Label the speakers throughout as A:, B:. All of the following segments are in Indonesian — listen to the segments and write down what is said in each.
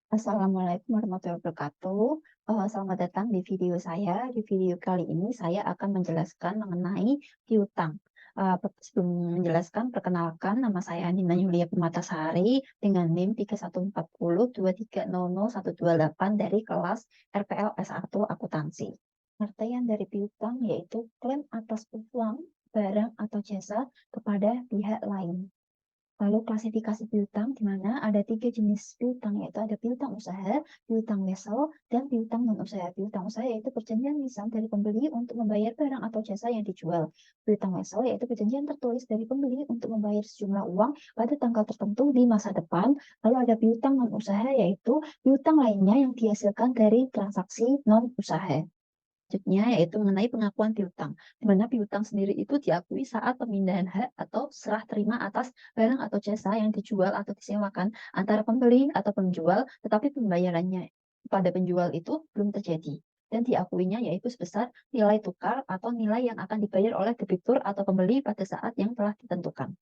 A: Assalamualaikum warahmatullahi wabarakatuh. Selamat datang di video saya. Di video kali ini saya akan menjelaskan mengenai piutang. Sebelum menjelaskan, perkenalkan nama saya Nina Yulia Permatasari dengan NIM 314023000128 dari kelas RPL S1 Akuntansi. Artian dari piutang yaitu klaim atas uang, barang atau jasa kepada pihak lain. Lalu klasifikasi piutang di mana ada 3 jenis piutang, yaitu ada piutang usaha, piutang wesel, dan piutang non-usaha. Piutang usaha yaitu perjanjian lisan dari pembeli untuk membayar barang atau jasa yang dijual. Piutang wesel yaitu perjanjian tertulis dari pembeli untuk membayar sejumlah uang pada tanggal tertentu di masa depan. Lalu ada piutang non-usaha yaitu piutang lainnya yang dihasilkan dari transaksi non-usaha. Selanjutnya yaitu mengenai pengakuan piutang, di mana piutang sendiri itu diakui saat pemindahan hak atau serah terima atas barang atau jasa yang dijual atau disewakan antara pembeli atau penjual, tetapi pembayarannya pada penjual itu belum terjadi. Dan diakuinya yaitu sebesar nilai tukar atau nilai yang akan dibayar oleh debitur atau pembeli pada saat yang telah ditentukan.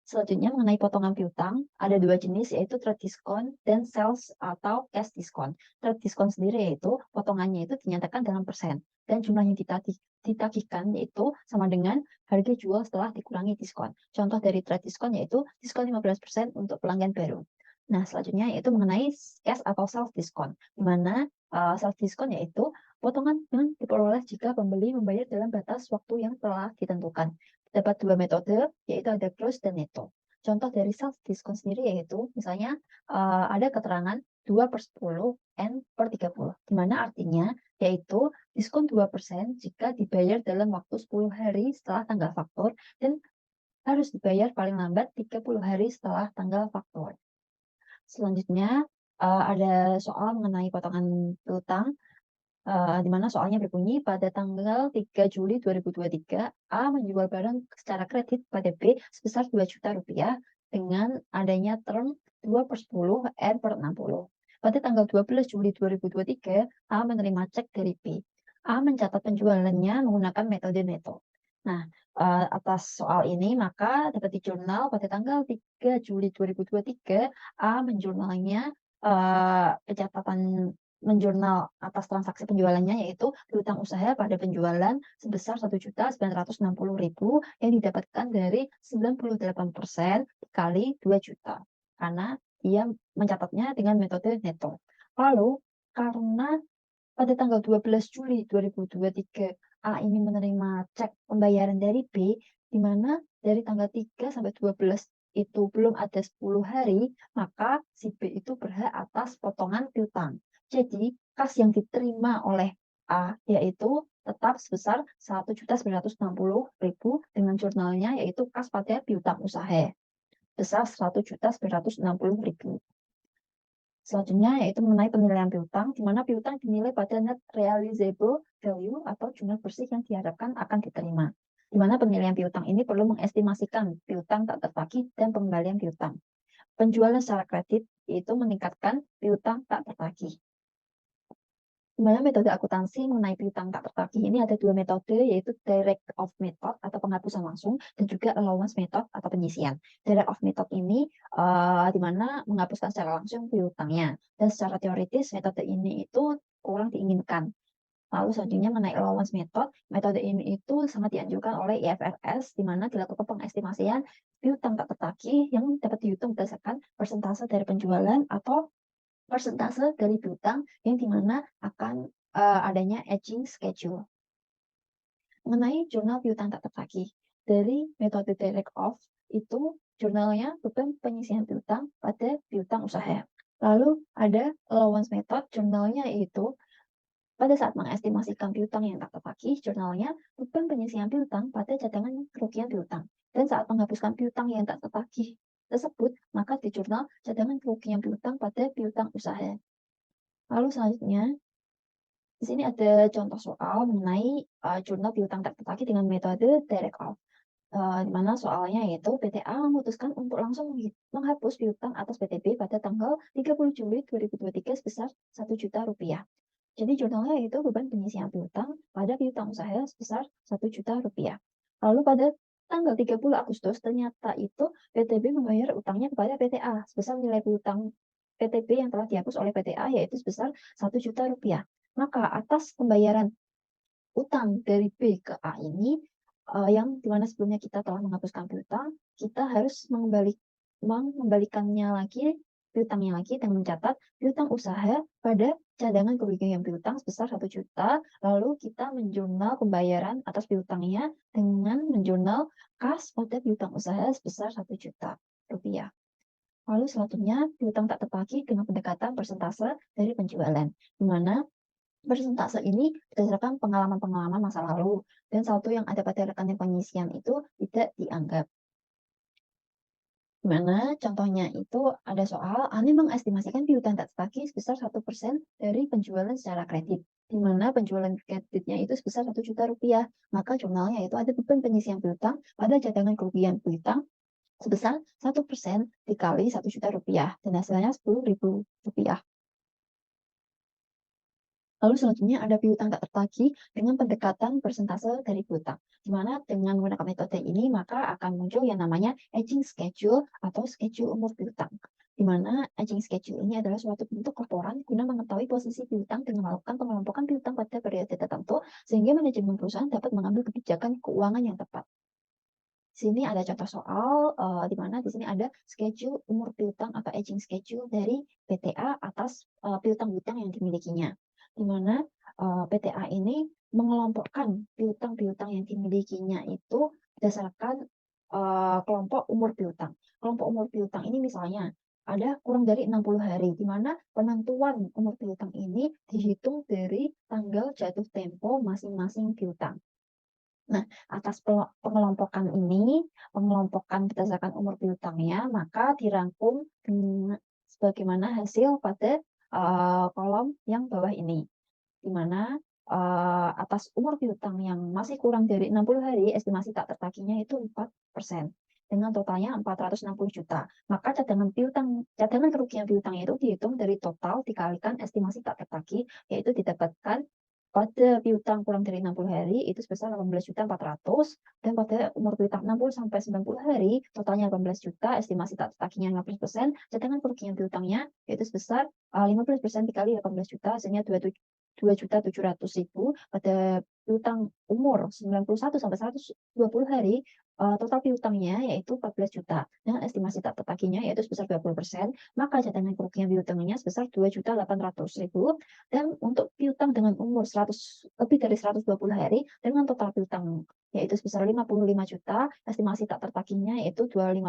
A: Selanjutnya mengenai potongan piutang, ada 2 jenis yaitu trade discount dan sales atau cash discount. Trade discount sendiri yaitu potongannya itu dinyatakan dalam persen dan jumlah yang ditagihkan yaitu sama dengan harga jual setelah dikurangi diskon. Contoh dari trade discount yaitu diskon 15% untuk pelanggan baru. Nah, selanjutnya yaitu mengenai cash atau sales discount, di mana sales discount yaitu potongan yang diperoleh jika pembeli membayar dalam batas waktu yang telah ditentukan. Dapat 2 metode, yaitu ada gross dan netto. Contoh dari sales discount sendiri yaitu, misalnya ada keterangan 2/10 N/30, di mana artinya yaitu diskon 2% jika dibayar dalam waktu 10 hari setelah tanggal faktur dan harus dibayar paling lambat 30 hari setelah tanggal faktur. Selanjutnya ada soal mengenai potongan piutang. Di mana soalnya berbunyi, pada tanggal 3 Juli 2023, A menjual barang secara kredit pada B sebesar 2 juta rupiah dengan adanya term 2/10 N/60. Pada tanggal 12 Juli 2023, A menerima cek dari B. A mencatat penjualannya menggunakan metode netto. Nah, atas soal ini maka dapat dijurnal pada tanggal 3 Juli 2023, A menjurnal atas transaksi penjualannya yaitu piutang usaha pada penjualan sebesar 1.960.000 yang didapatkan dari 98% kali 2 juta karena dia mencatatnya dengan metode netto. Lalu karena pada tanggal 12 Juli 2023 A ini menerima cek pembayaran dari B, di mana dari tanggal 3 sampai 12 itu belum ada 10 hari, maka si B itu berhak atas potongan piutang. Jadi, kas yang diterima oleh A yaitu tetap sebesar 1.960.000 dengan jurnalnya yaitu kas pada piutang usaha besar 1.960.000. Selanjutnya yaitu mengenai penilaian piutang, di mana piutang dinilai pada net realizable value atau jumlah bersih yang diharapkan akan diterima. Di mana penilaian piutang ini perlu mengestimasikan piutang tak tertagih dan pengembalian piutang. Penjualan secara kredit yaitu meningkatkan piutang tak tertagih. Di mana metode akuntansi mengenai piutang tak tertagih ini ada 2 metode, yaitu direct off method atau penghapusan langsung dan juga allowance method atau penyisian. Direct off method ini di mana menghapuskan secara langsung piutangnya, dan secara teoritis metode ini itu kurang diinginkan. Lalu selanjutnya mengenai allowance method, metode ini itu sangat dianjurkan oleh IFRS, di mana dilakukan pengestimasian piutang tak tertagih yang dapat dihitung berdasarkan persentase dari penjualan atau persentase dari piutang yang dimana akan adanya aging schedule. Mengenai jurnal piutang tak tertagih, dari metode direct off itu jurnalnya beban penyisihan piutang pada piutang usaha. Lalu ada allowance method, jurnalnya yaitu pada saat mengestimasikan piutang yang tak tertagih, jurnalnya beban penyisihan piutang pada cadangan kerugian piutang. Dan saat menghapuskan piutang yang tak tertagih tersebut, maka di jurnal cadangan kerugian piutang pada piutang usaha. Lalu selanjutnya, di sini ada contoh soal mengenai jurnal piutang tak tertagih dengan metode direct off. Di mana soalnya yaitu PT A memutuskan untuk langsung menghapus piutang atas PT B pada tanggal 30 Juli 2023 sebesar 1 juta rupiah. Jadi jurnalnya yaitu beban penyisian piutang pada piutang usaha sebesar 1 juta rupiah. Lalu pada tanggal 30 Agustus ternyata itu PT B membayar utangnya kepada PT A sebesar nilai piutang PT B yang telah dihapus oleh PT A yaitu sebesar 1 juta rupiah. Maka atas pembayaran utang dari B ke A ini yang dimana sebelumnya kita telah menghapuskan piutang, kita harus mengembalikannya lagi piutangnya lagi dengan mencatat piutang usaha pada cadangan kerugian piutang sebesar 1 juta, lalu kita menjurnal pembayaran atas piutangnya dengan menjurnal kas pada piutang usaha sebesar 1 juta rupiah. Lalu selanjutnya piutang tak tertagih dengan pendekatan persentase dari penjualan, di mana persentase ini berdasarkan pengalaman-pengalaman masa lalu dan saldo yang ada pada rekening pengisian itu tidak dianggap. Di mana contohnya itu ada soal Ani mengestimasikan piutang tak tertagih sebesar 1% dari penjualan secara kredit, di mana penjualan kreditnya itu sebesar 1 juta rupiah. Maka jurnalnya itu ada beban pengisian piutang pada cadangan kerugian piutang sebesar 1% dikali 1 juta rupiah dan hasilnya 10.000 rupiah. Lalu selanjutnya ada piutang tak tertagih dengan pendekatan persentase dari piutang. Di mana dengan menggunakan metode ini maka akan muncul yang namanya aging schedule atau schedule umur piutang. Di mana aging schedule ini adalah suatu bentuk laporan guna mengetahui posisi piutang dengan melakukan pengelompokan piutang pada periode tertentu sehingga manajemen perusahaan dapat mengambil kebijakan keuangan yang tepat. Di sini ada contoh soal di mana di sini ada schedule umur piutang atau aging schedule dari PTA atas piutang-piutang yang dimilikinya. Di mana PTA ini mengelompokkan piutang-piutang yang dimilikinya itu berdasarkan kelompok umur piutang. Kelompok umur piutang ini misalnya ada kurang dari 60 hari, di mana penentuan umur piutang ini dihitung dari tanggal jatuh tempo masing-masing piutang. Nah, atas pengelompokan ini, pengelompokan berdasarkan umur piutangnya, maka dirangkum sebagaimana hasil pada kolom yang bawah ini. Di mana atas umur piutang yang masih kurang dari 60 hari, estimasi tak tertagihnya itu 4%. Dengan totalnya 460 juta. Maka cadangan kerugian piutang itu dihitung dari total dikalikan estimasi tak tertagih, yaitu didapatkan pada piutang kurang dari 60 hari itu sebesar 18.400.000 dan pada umur piutang 60 sampai 90 hari totalnya 18 juta, estimasi tak tertagihnya 15%, cadangan kerugian piutangnya yaitu sebesar 15% dikali 18 juta hasilnya 2.700.000 pada piutang umur 91 sampai 120 hari total piutangnya yaitu 14 juta dengan estimasi tak tertagihnya yaitu sebesar 20%, maka cadangan kerugian piutangnya sebesar 2.800.000 dan untuk piutang dengan umur lebih dari 120 hari dengan total piutang yaitu sebesar 55 juta, estimasi tak tertagihnya yaitu 25%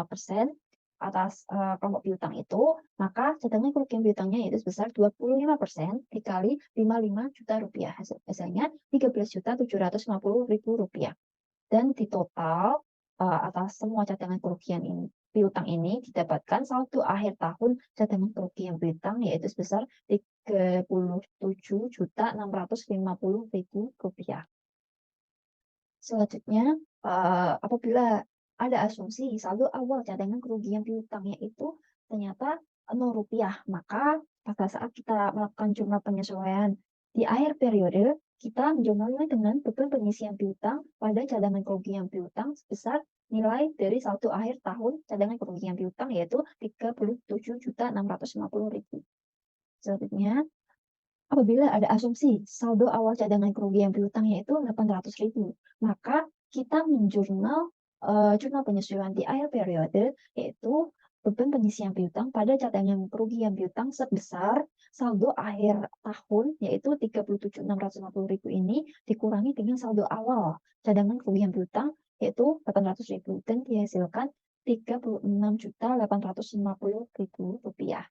A: atas kelompok piutang itu, maka cadangan kerugian piutangnya yaitu sebesar 25% dikali 55 juta rupiah. Hasilnya 13.750.000 rupiah. Dan di total atas semua cadangan kerugian piutang ini didapatkan saldo akhir tahun cadangan kerugian piutang yaitu sebesar 37.650.000 rupiah. Selanjutnya, apabila ada asumsi saldo awal cadangan kerugian piutang yaitu ternyata 0 rupiah, maka pada saat kita melakukan jumlah penyesuaian di akhir periode, kita menjumlahnya dengan beban pengisian piutang pada cadangan kerugian piutang sebesar nilai dari saldo akhir tahun cadangan kerugian piutang yaitu 37.650.000. Selanjutnya, apabila ada asumsi saldo awal cadangan kerugian piutang yaitu 800.000, maka kita menjurnal jurnal penyesuaian di akhir periode yaitu beban pengisian piutang pada cadangan kerugian piutang sebesar saldo akhir tahun yaitu 37.650.000 ini dikurangi dengan saldo awal cadangan kerugian piutang yaitu 800.000 dan dihasilkan 36.850.000 rupiah.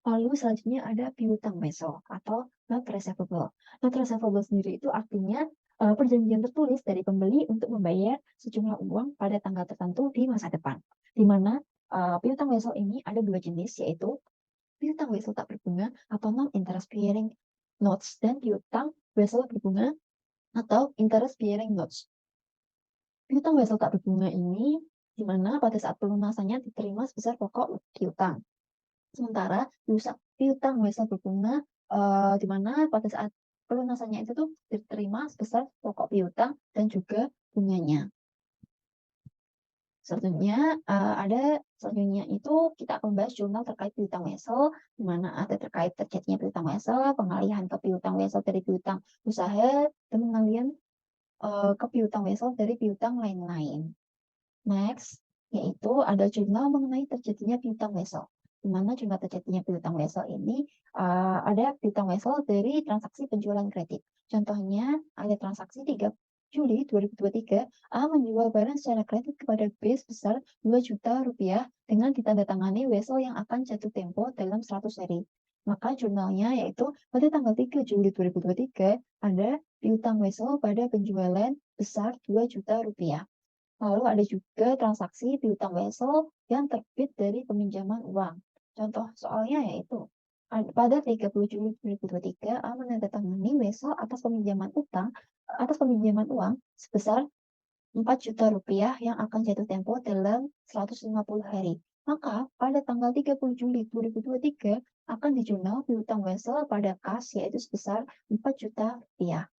A: Lalu selanjutnya ada piutang wesel atau not receivable. Not receivable sendiri itu artinya perjanjian tertulis dari pembeli untuk membayar sejumlah uang pada tanggal tertentu di masa depan. Di mana piutang wesel ini ada dua jenis yaitu piutang wesel tak berbunga atau non-interest bearing notes dan piutang wesel berbunga atau interest bearing notes. Piutang wesel tak berbunga ini di mana pada saat pelunasannya diterima sebesar pokok piutang. Sementara piutang wesel berbunga di mana pada saat pelunasannya itu tuh diterima sebesar pokok piutang dan juga bunganya. Selanjutnya itu kita akan bahas jurnal terkait piutang wesel, di mana ada terkait terjadinya piutang wesel, pengalihan ke piutang wesel dari piutang usaha, dan pengalihan ke piutang wesel dari piutang lain-lain. Next, yaitu ada jurnal mengenai terjadinya piutang wesel. Di mana jurnal terjadinya piutang wesel ini ada piutang wesel dari transaksi penjualan kredit. Contohnya ada transaksi 3 Juli 2023, A menjual barang secara kredit kepada B sebesar 2 juta rupiah dengan ditandatangani wesel yang akan jatuh tempo dalam 100 hari. Maka jurnalnya yaitu pada tanggal 3 Juli 2023 ada piutang wesel pada penjualan besar 2 juta rupiah. Lalu ada juga transaksi piutang wesel yang terbit dari peminjaman uang. Contoh soalnya yaitu pada 30 Juli 2023, A menandatangani wesel atas peminjaman uang sebesar 4 juta rupiah yang akan jatuh tempo dalam 150 hari. Maka pada tanggal 30 Juli 2023 akan dijurnal piutang wesel pada kas yaitu sebesar 4 juta rupiah.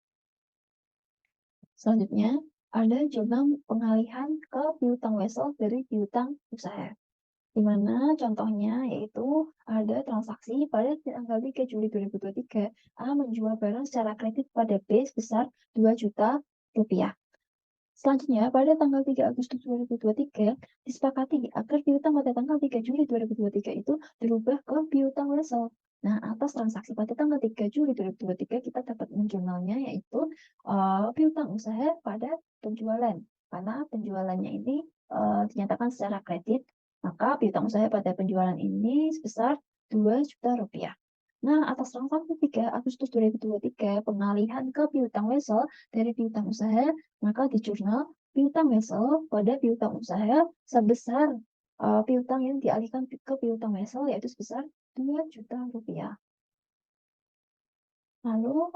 A: Selanjutnya, ada jurnal pengalihan ke piutang wesel dari piutang usaha. Di mana contohnya yaitu ada transaksi pada tanggal 3 Juli 2023, A menjual barang secara kredit pada B sebesar 2 juta rupiah. Selanjutnya, pada tanggal 3 Agustus 2023, disepakati agar piutang pada tanggal 3 Juli 2023 itu dirubah ke piutang wesel. Nah, atas transaksi pada tanggal 3 Juli 2023, kita dapat menjurnalnya yaitu piutang usaha pada penjualan. Karena penjualannya ini dinyatakan secara kredit, maka piutang usaha pada penjualan ini sebesar 2 juta rupiah. Nah, atas transaksi 3 Agustus 2023, pengalihan ke piutang wesel dari piutang usaha, maka di jurnal piutang wesel pada piutang usaha sebesar piutang yang dialihkan ke piutang wesel yaitu sebesar 2 juta rupiah. Lalu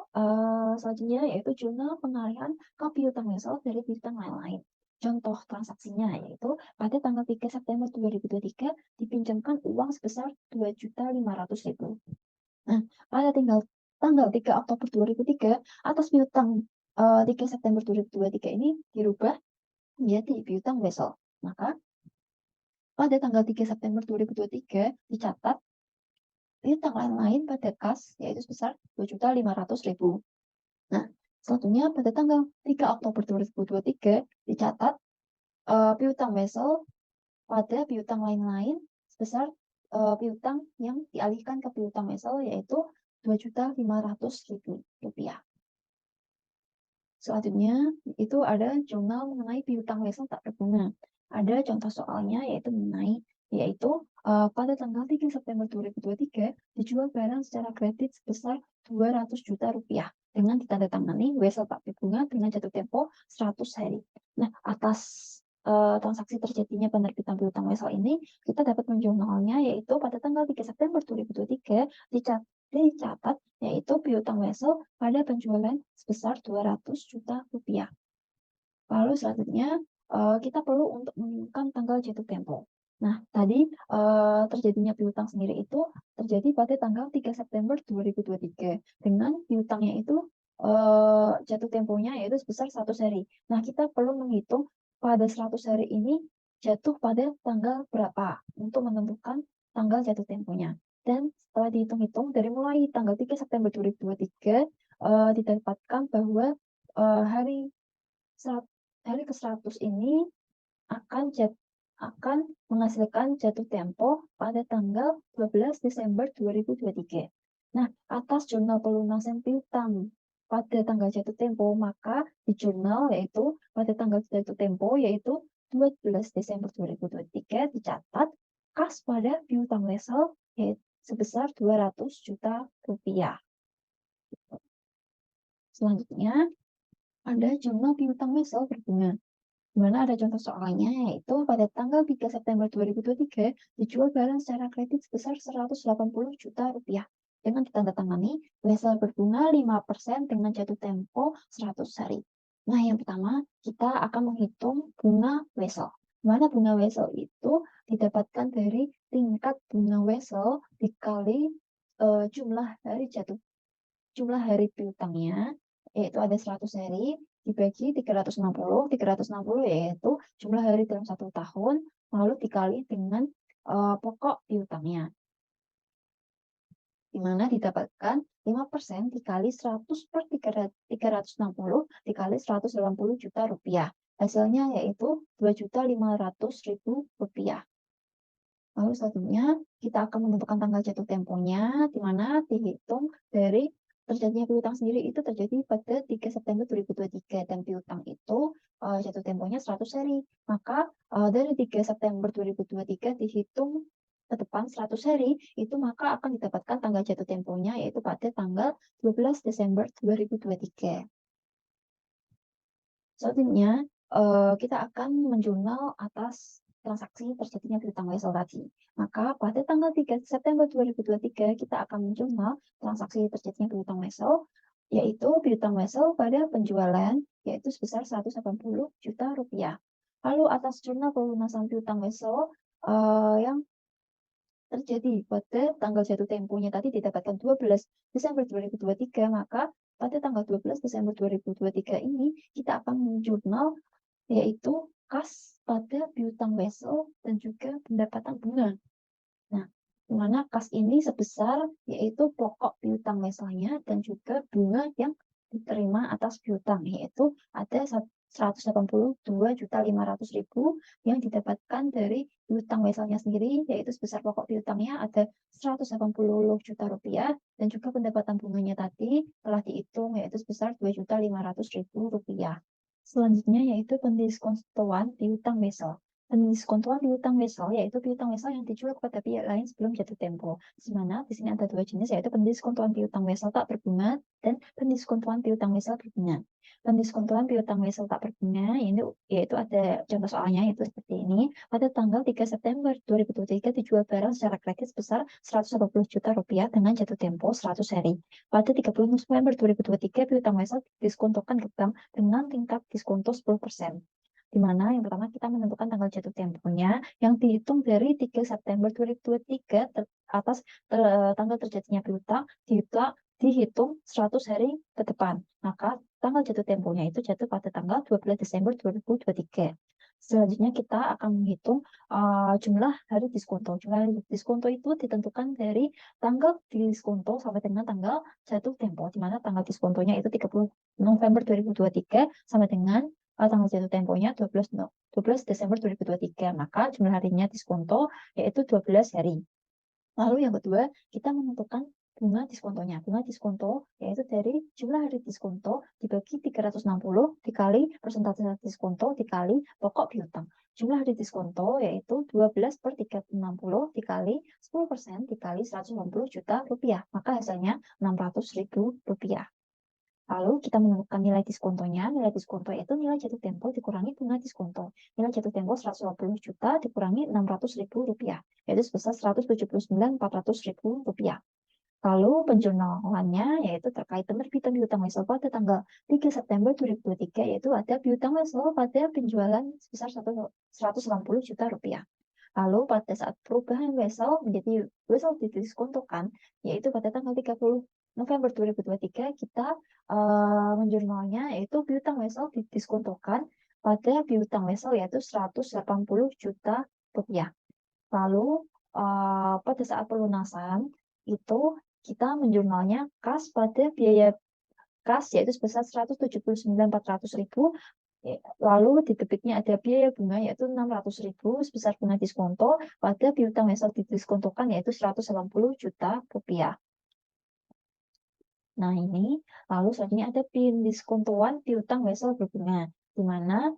A: selanjutnya yaitu jurnal pengalihan ke piutang wesel dari piutang lain-lain. Contoh transaksinya yaitu pada tanggal 3 September 2023 dipinjamkan uang sebesar 2.500.000. Nah, pada tanggal 3 Oktober 2003, atas piutang 3 September 2023 ini dirubah menjadi piutang wesel. Maka pada tanggal 3 September 2023 dicatat piutang lain-lain pada kas yaitu sebesar 2.500.000. Nah, selanjutnya pada tanggal 3 Oktober 2023 dicatat piutang wesel pada piutang lain-lain sebesar piutang yang dialihkan ke piutang wesel yaitu 2.500.000 rupiah. Selanjutnya itu ada jurnal mengenai piutang wesel tak berbunga. Ada contoh soalnya yaitu pada tanggal 3 September 2023 dijual barang secara kredit sebesar 200 juta rupiah dengan ditandatangani wesel tak berbunga dengan jatuh tempo 100 hari. Nah, atas transaksi terjadinya penerbitan piutang wesel ini kita dapat menjurnalnya yaitu pada tanggal 3 September 2023 dicatat yaitu piutang wesel pada penjualan sebesar 200 juta rupiah. Lalu selanjutnya kita perlu untuk menemukan tanggal jatuh tempo. Nah, tadi terjadinya piutang sendiri itu terjadi pada tanggal 3 September 2023 dengan piutangnya itu jatuh temponya yaitu sebesar 100 hari. Nah, kita perlu menghitung pada 100 hari ini jatuh pada tanggal berapa untuk menentukan tanggal jatuh temponya. Dan setelah dihitung-hitung dari mulai tanggal 3 September 2023 didapatkan bahwa hari ke-100 ini akan menghasilkan jatuh tempo pada tanggal 12 Desember 2023. Nah, atas jurnal pelunasan piutang pada tanggal jatuh tempo, maka di jurnal yaitu pada tanggal jatuh tempo yaitu 12 Desember 2023 dicatat kas pada piutang wesel yaitu sebesar 200 juta rupiah. Selanjutnya, ada jurnal piutang wesel berbunga. Di mana ada contoh soalnya yaitu pada tanggal 3 September 2023 dijual barang secara kredit sebesar 180 juta rupiah dengan ditandatangani wesel berbunga 5% dengan jatuh tempo 100 hari. Nah, yang pertama kita akan menghitung bunga wesel. Di mana bunga wesel itu didapatkan dari tingkat bunga wesel dikali jumlah hari piutangnya yaitu ada 100 hari dibagi 360 yaitu jumlah hari dalam 1 tahun, lalu dikali dengan pokok piutangnya, di mana didapatkan 5% dikali 100 per 360 dikali 180 juta rupiah. Hasilnya yaitu 2.500.000 rupiah. Lalu selanjutnya kita akan menentukan tanggal jatuh temponya, di mana dihitung dari terjadinya piutang sendiri itu terjadi pada 3 September 2023 dan piutang itu jatuh temponya 100 hari. Maka dari 3 September 2023 dihitung ke depan 100 hari, itu maka akan didapatkan tanggal jatuh temponya yaitu pada tanggal 12 Desember 2023. Selanjutnya kita akan menjurnal atas transaksi terjadinya piutang wesel tadi. Maka pada tanggal 3 September 2023 kita akan menjurnal transaksi terjadinya piutang wesel, yaitu piutang wesel pada penjualan yaitu sebesar 180 juta rupiah. Lalu atas jurnal pelunasan piutang wesel yang terjadi pada tanggal jatuh temponya tadi didapatkan 12 Desember 2023, maka pada tanggal 12 Desember 2023 ini kita akan menjurnal yaitu kas pada piutang wesel dan juga pendapatan bunga. Nah, di mana kas ini sebesar yaitu pokok piutang weselnya dan juga bunga yang diterima atas piutang, yaitu ada 182.500.000 yang didapatkan dari piutang weselnya sendiri, yaitu sebesar pokok piutangnya ada 180 juta rupiah dan juga pendapatan bunganya tadi telah dihitung yaitu sebesar 2.500.000 rupiah. Selanjutnya yaitu pendiskontoan piutang wesel. Pendiskontoan piutang wesel yaitu piutang wesel yang dijual kepada pihak lain sebelum jatuh tempo. Di mana di sini ada dua jenis yaitu pendiskontoan piutang wesel tak berbunga dan pendiskontoan piutang wesel berbunga. Pendiskontoan piutang wesel tak berbunga ini yaitu ada contoh soalnya yaitu seperti ini. Pada tanggal 3 September 2023 dijual barang secara kredit sebesar 180 juta rupiah dengan jatuh tempo 100 hari. Pada 30 November 2023 piutang wesel didiskontokan ke bank dengan tingkat diskonto 10%. Di mana yang pertama kita menentukan tanggal jatuh temponya yang dihitung dari 3 September 2023 atas tanggal terjadinya piutang dihitung 100 hari ke depan. Maka tanggal jatuh temponya itu jatuh pada tanggal 12 Desember 2023. Selanjutnya kita akan menghitung jumlah hari diskonto. Jumlah hari diskonto itu ditentukan dari tanggal diskonto sampai dengan tanggal jatuh tempo, di mana tanggal diskontonya itu 30 November 2023 sampai dengan tanggal jatuh temponya 12 Desember 2023. Maka jumlah harinya diskonto yaitu 12 hari. Lalu yang kedua, kita menentukan bunga diskontonya. Bunga diskonto yaitu dari jumlah hari diskonto dibagi 360 dikali persentase diskonto dikali pokok piutang. Jumlah hari diskonto yaitu 12 per 360 dikali 10% dikali 180 juta rupiah. Maka hasilnya 600.000 rupiah. Lalu kita menentukan nilai diskontonya. Nilai diskonto itu nilai jatuh tempo dikurangi bunga diskonto. Nilai jatuh tempo 180 juta dikurangi 600.000 rupiah, yaitu sebesar 179.400.000 rupiah. Lalu penjurnalannya yaitu terkait penerbitan piutang wesel pada tanggal 3 September 2023 yaitu ada piutang wesel pada penjualan sebesar 180 juta rupiah. Lalu pada saat perubahan wesel menjadi wesel didiskontokan yaitu pada tanggal 30 November 2023 kita menjurnalnya yaitu piutang wesel didiskontokan pada piutang wesel yaitu 180 juta rupiah. Lalu pada saat pelunasan itu kita menjurnalnya kas pada biaya kas yaitu sebesar 179.400.000. Lalu di debitnya ada biaya bunga yaitu 600.000 sebesar bunga diskonto pada piutang wesel didiskontokan yaitu 180 juta rupiah. Nah ini, lalu selanjutnya ada pendiskontoan piutang wesel berbunga, di mana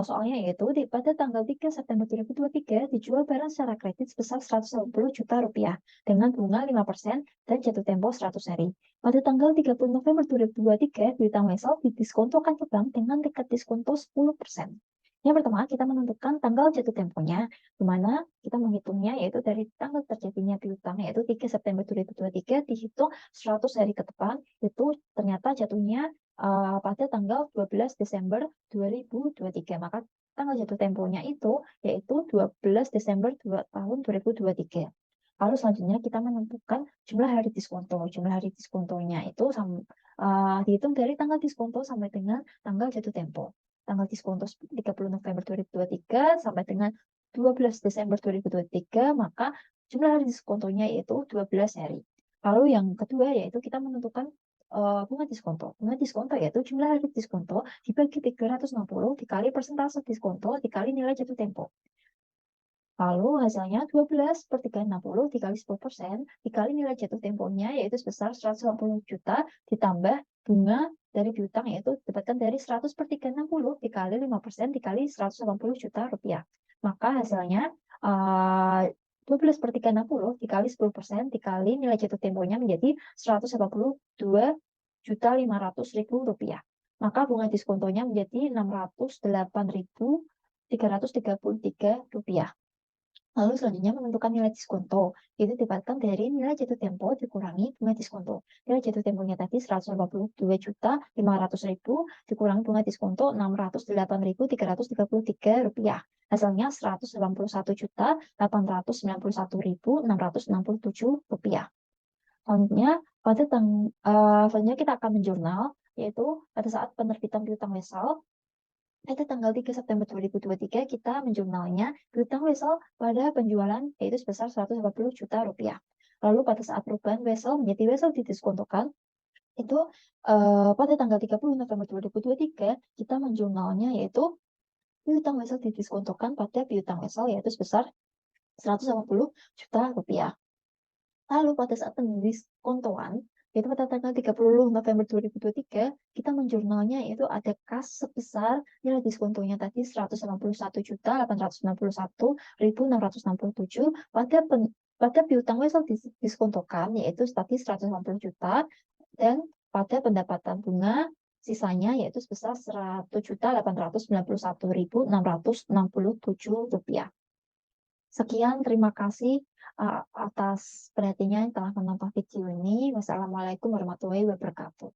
A: soalnya yaitu pada tanggal 3 September 2023 dijual barang secara kredit sebesar 180 juta rupiah dengan bunga 5% dan jatuh tempo 100 hari. Pada tanggal 30 November 2023 piutang wesel didiskontokan ke bank dengan tingkat diskonto 10%. Yang pertama, kita menentukan tanggal jatuh temponya, di mana kita menghitungnya yaitu dari tanggal terjadinya piutang, yaitu 3 September 2023 dihitung 100 hari ke depan, itu ternyata jatuhnya pada tanggal 12 Desember 2023. Maka tanggal jatuh temponya itu yaitu 12 Desember tahun 2023. Lalu selanjutnya kita menentukan jumlah hari diskonto. Jumlah hari diskontonya itu dihitung dari tanggal diskonto sampai dengan tanggal jatuh tempo. Tanggal diskonto 30 November 2023 sampai dengan 12 Desember 2023, maka jumlah hari diskontonya yaitu 12 hari. Lalu yang kedua yaitu kita menentukan bunga diskonto. Bunga diskonto yaitu jumlah hari diskonto dibagi 360 dikali persentase diskonto dikali nilai jatuh tempo. Lalu hasilnya 12 per 360 dikali 10% dikali nilai jatuh temponya yaitu sebesar 180 juta ditambah bunga dari piutang yaitu dapatkan dari 100 per 360 dikali 5% dikali 180 juta rupiah. Maka hasilnya 12 per 360 dikali 10% dikali nilai jatuh temponya menjadi 182.500.000 rupiah. Maka bunga diskontonya menjadi 608.333 rupiah. Lalu selanjutnya menentukan nilai diskonto. Itu didapatkan dari nilai jatuh tempo dikurangi bunga diskonto. Nilai jatuh temponya tadi 182.500.000 dikurangi bunga diskonto 608.333 rupiah. Hasilnya 181.891.667 rupiah. Selanjutnya, selanjutnya kita akan menjurnal, yaitu pada saat penerbitan piutang wesel, pada tanggal 3 September 2023 kita menjurnalnya piutang wesel pada penjualan yaitu sebesar 180 juta rupiah. Lalu pada saat perubahan wesel menjadi wesel didiskontokan itu pada tanggal 30 November 2023 kita menjurnalnya yaitu piutang wesel didiskontokan pada piutang wesel yaitu sebesar 180 juta rupiah. Lalu pada saat pendiskontoan yaitu pada tanggal 30 November 2023, kita menjurnalnya yaitu ada kas sebesar nilai diskontonya tadi 181.891.667 pada piutang wesel diskontokan yaitu tadi 180 juta dan pada pendapatan bunga sisanya yaitu sebesar 100.891.667 rupiah. Sekian, terima kasih atas perhatiannya yang telah menonton video ini. Wassalamualaikum warahmatullahi wabarakatuh.